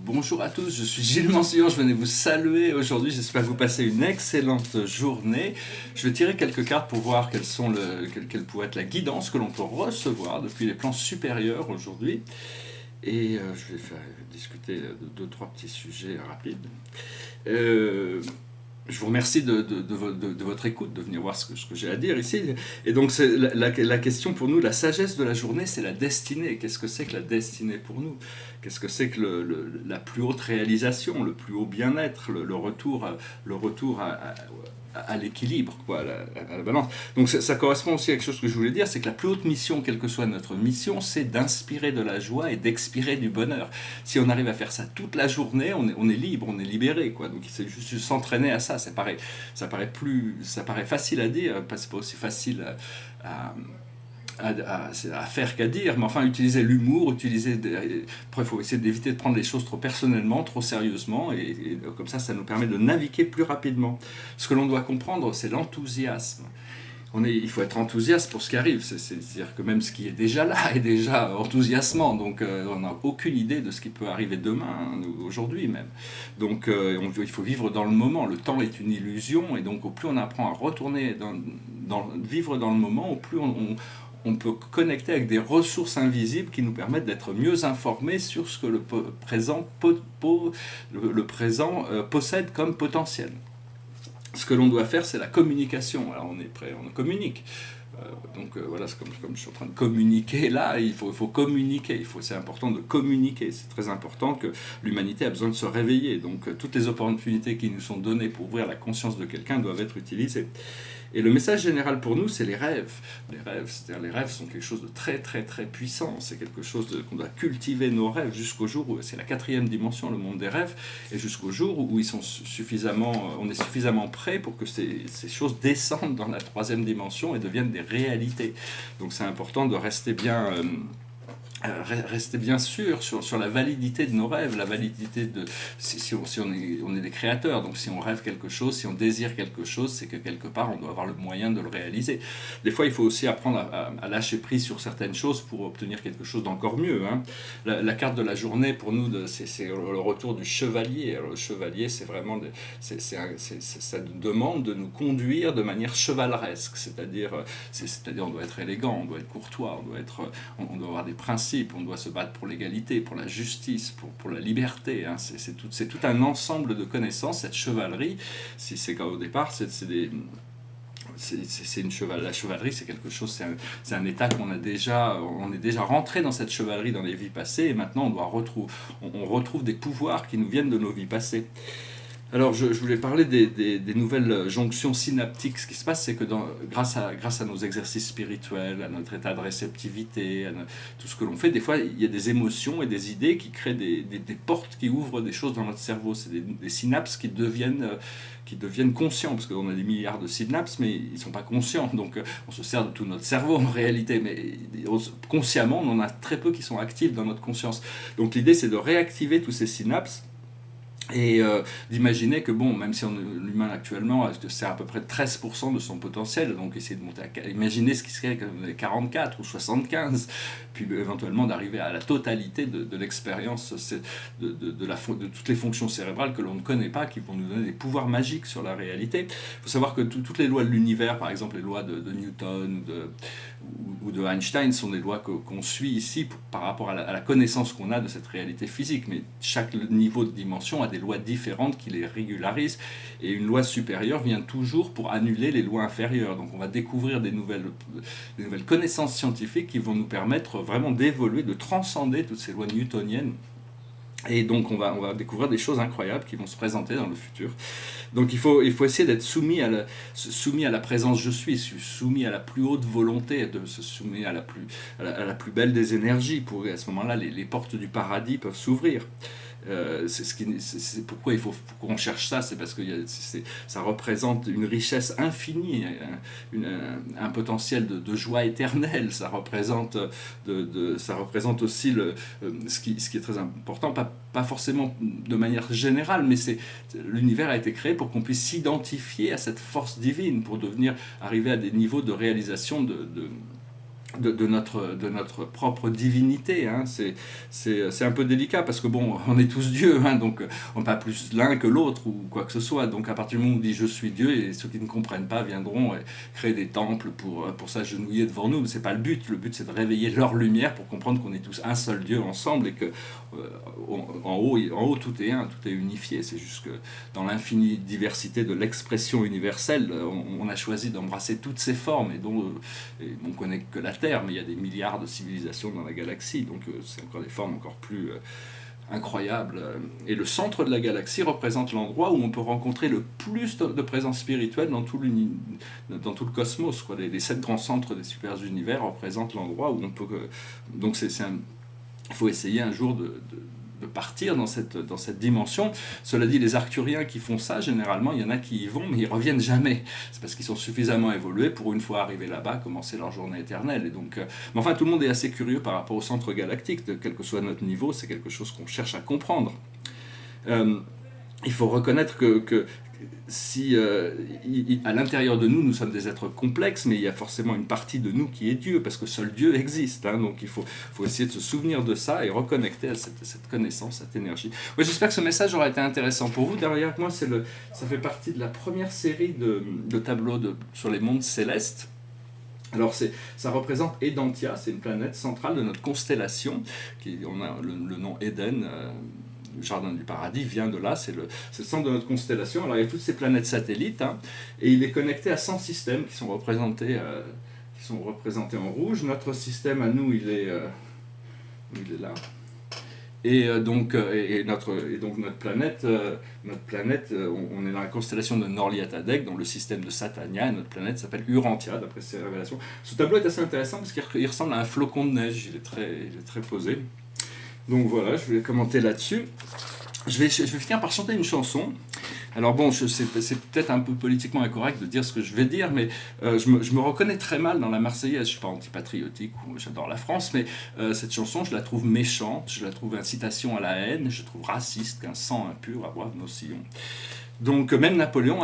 Bonjour à tous, je suis Gilles Mansillon, je venais vous saluer aujourd'hui, j'espère que vous passez une excellente journée. Je vais tirer quelques cartes pour voir quelle pourrait être la guidance que l'on peut recevoir depuis les plans supérieurs aujourd'hui. Et je vais discuter de deux, trois petits sujets rapides. Je vous remercie de votre écoute, de venir voir ce que j'ai à dire ici. Et donc, la question pour nous, la sagesse de la journée, c'est la destinée. Qu'est-ce que c'est que la destinée pour nous? Qu'est-ce que c'est que la plus haute réalisation, le plus haut bien-être, le retour à l'équilibre, quoi, à la balance. Donc ça correspond aussi à quelque chose que je voulais dire, c'est que la plus haute mission, quelle que soit notre mission, c'est d'inspirer de la joie et d'expirer du bonheur. Si on arrive à faire ça toute la journée, on est libre, on est libéré, quoi. Donc c'est juste s'entraîner à ça. Ça paraît facile à dire, c'est pas aussi facile à, à faire qu'à dire, mais enfin utiliser l'humour, après il faut essayer d'éviter de prendre les choses trop personnellement, trop sérieusement, et comme ça nous permet de naviguer plus rapidement. Ce que l'on doit comprendre, c'est l'enthousiasme. Il faut être enthousiaste pour ce qui arrive, c'est-à-dire que même ce qui est déjà là est déjà enthousiasmant, donc on n'a aucune idée de ce qui peut arriver demain, aujourd'hui même. Donc il faut vivre dans le moment, le temps est une illusion, et donc au plus on apprend à retourner vivre dans le moment, au plus on peut connecter avec des ressources invisibles qui nous permettent d'être mieux informés sur ce que le présent possède comme potentiel. Ce que l'on doit faire, c'est la communication. Alors on est prêt, on communique. Voilà, c'est comme je suis en train de communiquer là, il faut communiquer, c'est important de communiquer, c'est très important que l'humanité a besoin de se réveiller, donc toutes les opportunités qui nous sont données pour ouvrir la conscience de quelqu'un doivent être utilisées. Et le message général pour nous, c'est les rêves. Les rêves sont quelque chose de très très très puissant, c'est quelque chose qu'on doit cultiver nos rêves jusqu'au jour où, c'est la 4e dimension, le monde des rêves, et jusqu'au jour où on est suffisamment prêt pour que ces choses descendent dans la 3e dimension et deviennent des réalités. Donc c'est important de rester bien sûr sur la validité de nos rêves, la validité de si on est des créateurs, donc si on rêve quelque chose, si on désire quelque chose, c'est que quelque part on doit avoir le moyen de le réaliser. Des fois il faut aussi apprendre à lâcher prise sur certaines choses pour obtenir quelque chose d'encore mieux, hein. La carte de la journée pour nous, c'est le retour du chevalier. Alors, le chevalier, c'est vraiment ça nous demande de nous conduire de manière chevaleresque, c'est-à-dire on doit être élégant, on doit être courtois, on doit avoir des principes, on doit se battre pour l'égalité, pour la justice, pour la liberté, hein. C'est tout un ensemble de connaissances, cette chevalerie. C'est qu'au départ, la chevalerie, c'est quelque chose, c'est un état on est déjà rentré dans cette chevalerie dans les vies passées, et maintenant on retrouve des pouvoirs qui nous viennent de nos vies passées. Alors, je voulais parler des nouvelles jonctions synaptiques. Ce qui se passe, c'est que grâce à nos exercices spirituels, à notre état de réceptivité, tout ce que l'on fait, des fois, il y a des émotions et des idées qui créent des portes qui ouvrent des choses dans notre cerveau. C'est des synapses qui deviennent conscients, parce qu'on a des milliards de synapses, mais ils ne sont pas conscients. Donc, on se sert de tout notre cerveau en réalité, mais consciemment, on en a très peu qui sont actifs dans notre conscience. Donc, l'idée, c'est de réactiver tous ces synapses, et d'imaginer que même si l'humain actuellement c'est à peu près 13% de son potentiel, donc essayer de monter imaginer ce qui serait 44 ou 75, puis éventuellement d'arriver à la totalité de l'expérience de toutes les fonctions cérébrales que l'on ne connaît pas, qui vont nous donner des pouvoirs magiques sur la réalité. Il faut savoir que toutes les lois de l'univers, par exemple les lois de Newton ou de Einstein, sont des lois qu'on suit ici par rapport à la connaissance qu'on a de cette réalité physique, mais chaque niveau de dimension a des lois différentes qui les régularisent, et une loi supérieure vient toujours pour annuler les lois inférieures. Donc on va découvrir des nouvelles connaissances scientifiques qui vont nous permettre vraiment d'évoluer, de transcender toutes ces lois newtoniennes. Et donc on va découvrir des choses incroyables qui vont se présenter dans le futur. Donc il faut essayer d'être soumis à la présence je suis, soumis à la plus haute volonté, de se soumettre à la plus belle des énergies, pour à ce moment-là les portes du paradis peuvent s'ouvrir. C'est pourquoi il faut qu'on cherche ça, c'est parce que ça représente une richesse infinie, un potentiel de joie éternelle. Ça représente aussi ce qui est très important, pas forcément de manière générale, mais l'univers a été créé pour qu'on puisse s'identifier à cette force divine, pour arriver à des niveaux de réalisation de notre propre divinité. Hein. C'est un peu délicat parce que bon, on est tous Dieu, hein, donc on n'est pas plus l'un que l'autre ou quoi que ce soit. Donc à partir du moment où on dit je suis Dieu, et ceux qui ne comprennent pas viendront créer des temples pour s'agenouiller devant nous. Mais c'est pas le but. Le but c'est de réveiller leur lumière pour comprendre qu'on est tous un seul Dieu ensemble et que en haut tout est un, tout est unifié. C'est juste que dans l'infinie diversité de l'expression universelle, on a choisi d'embrasser toutes ces formes et dont on ne connaît que la Terre, mais il y a des milliards de civilisations dans la galaxie, donc c'est encore des formes encore plus incroyables. Et le centre de la galaxie représente l'endroit où on peut rencontrer le plus de présence spirituelle dans tout le cosmos. Quoi. Les 7 grands centres des super univers représentent l'endroit où on peut... Donc il faut essayer un jour de partir dans cette dimension. Cela dit, les arcturiens qui font ça, généralement, il y en a qui y vont, mais ils reviennent jamais. C'est parce qu'ils sont suffisamment évolués pour, une fois arrivés là-bas, commencer leur journée éternelle. Et donc, mais enfin, tout le monde est assez curieux par rapport au centre galactique. Quel que soit notre niveau, c'est quelque chose qu'on cherche à comprendre. Il faut reconnaître que si à l'intérieur de nous, nous sommes des êtres complexes, mais il y a forcément une partie de nous qui est Dieu, parce que seul Dieu existe. Hein, donc il faut essayer de se souvenir de ça et reconnecter à cette connaissance, cette énergie. Ouais, j'espère que ce message aura été intéressant pour vous. Derrière moi, ça fait partie de la première série de tableaux sur les mondes célestes. Alors ça représente Edentia, c'est une planète centrale de notre constellation, on a le nom Éden. Le jardin du paradis vient de là, c'est le centre de notre constellation. Alors il y a toutes ces planètes satellites, hein, et il est connecté à 100 systèmes qui sont représentés en rouge. Notre système à nous, il est là. Et donc notre planète, on est dans la constellation de Norliatadec, dans le système de Satania, et notre planète s'appelle Urantia, d'après ces révélations. Ce tableau est assez intéressant parce qu'il ressemble à un flocon de neige, il est très posé. Donc voilà, je vais commenter là-dessus. Je vais finir par chanter une chanson. Alors bon, c'est peut-être un peu politiquement incorrect de dire ce que je vais dire, mais je me reconnais très mal dans la Marseillaise. Je ne suis pas antipatriotique, j'adore la France, mais cette chanson, je la trouve méchante, je la trouve incitation à la haine, je trouve raciste, qu'un sang impur à boire nos sillons. Donc même Napoléon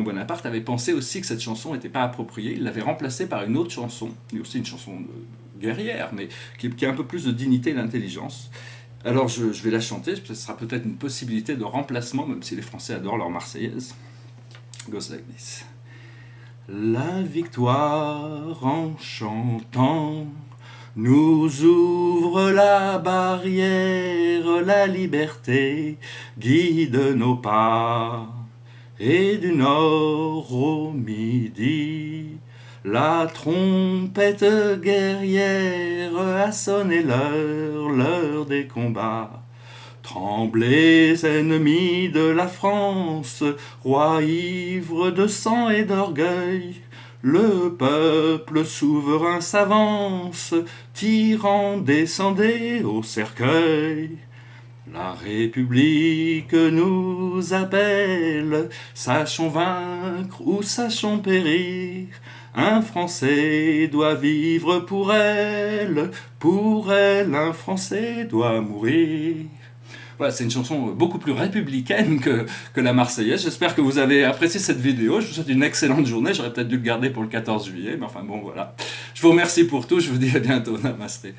Bonaparte avait pensé aussi que cette chanson n'était pas appropriée. Il l'avait remplacée par une autre chanson, et aussi une chanson guerrière, mais qui a un peu plus de dignité et d'intelligence. Alors je vais la chanter, ce sera peut-être une possibilité de remplacement, même si les Français adorent leur Marseillaise. Goes like this. La victoire en chantant nous ouvre la barrière, la liberté guide nos pas, et du nord au midi, la trompette guerrière a sonné l'heure des combats. Tremblez, ennemis de la France, roi ivre de sang et d'orgueil, le peuple souverain s'avance, tyran descendez au cercueil. La République nous appelle, sachons vaincre ou sachons périr. Un Français doit vivre pour elle, un Français doit mourir. Voilà, c'est une chanson beaucoup plus républicaine que la Marseillaise. J'espère que vous avez apprécié cette vidéo. Je vous souhaite une excellente journée. J'aurais peut-être dû le garder pour le 14 juillet, mais enfin bon, voilà. Je vous remercie pour tout. Je vous dis à bientôt. Namasté.